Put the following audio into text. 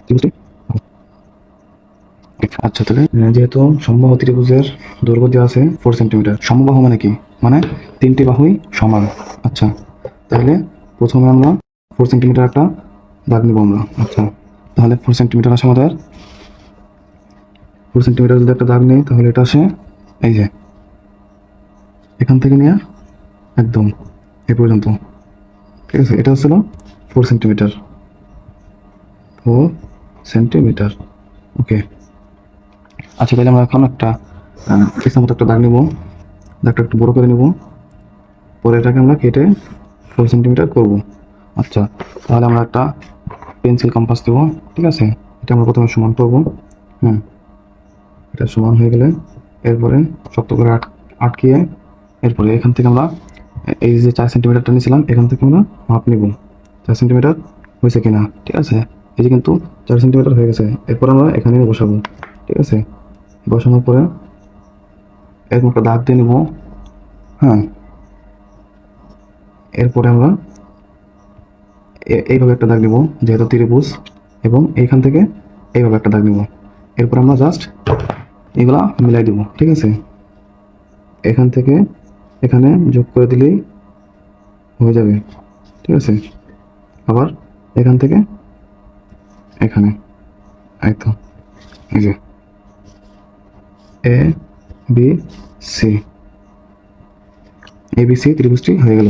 ত্রিভুজটি। আচ্ছা, তাহলে যেহেতু সমবাহু ত্রিভুজের দৈর্ঘ্য দেওয়া আছে 4 সেন্টিমিটার, সমবাহু মানে কি? মানে তিনটি বাহুই সমান। আচ্ছা, তাহলে প্রথমে আমরা 4 সেন্টিমিটার একটা দাগ নিব আমরা। আচ্ছা, তাহলে 4 সেন্টিমিটার আসে আমাদের। 4 সেন্টিমিটার যদি একটা দাগ নেই, তাহলে এটা আসে এই যে এখান থেকে নিয়ে একদম এই পর্যন্ত। ঠিক আছে, এটা হচ্ছিল 4 সেন্টিমিটার। 4 সেন্টিমিটার। ওকে। আচ্ছা, তাহলে আমরা এখন একটা ইচ্ছা মতো একটা দাগ নিব। দাগটা একটু বড় করে নিব। পরে এটাকে আমরা কেটে 4 সেন্টিমিটার করবো। আচ্ছা, তাহলে আমরা একটা পেন্সিল কম্পাস দেবো। ঠিক আছে, এটা আমরা প্রথমে সমান করবো। হুম, এটা সমান হয়ে গেলে এরপরে শক্ত করে আটকিয়ে এরপরে এখান থেকে আমরা এই যে 4 সেন্টিমিটারটা নিয়েছিলাম, এখান থেকে আমরা মাপ নিব 4 সেন্টিমিটার হয়েছে কিনা। ঠিক আছে, এই যে কিন্তু 4 সেন্টিমিটার হয়ে গেছে। এরপর আমরা এখানে বসাবো। ঠিক আছে, বসানোর পরে এরকম একটা দাগ দিয়ে নিব। হ্যাঁ, এরপরে আমরা এইভাবে একটা দাগ নিব, যেহেতু ত্রিভুজ, এবং এইখান থেকে এইভাবে একটা দাগ নিব। এরপর আমরা জাস্ট এগুলা মিলাই দিব। ঠিক আছে, এখান থেকে এখানে যোগ করে দিলেই হয়ে যাবে। ঠিক আছে, আবার এখান থেকে এখানে, এই তো, এই যে এ বি সি, এবিসি ত্রিভুজটি হয়ে গেল।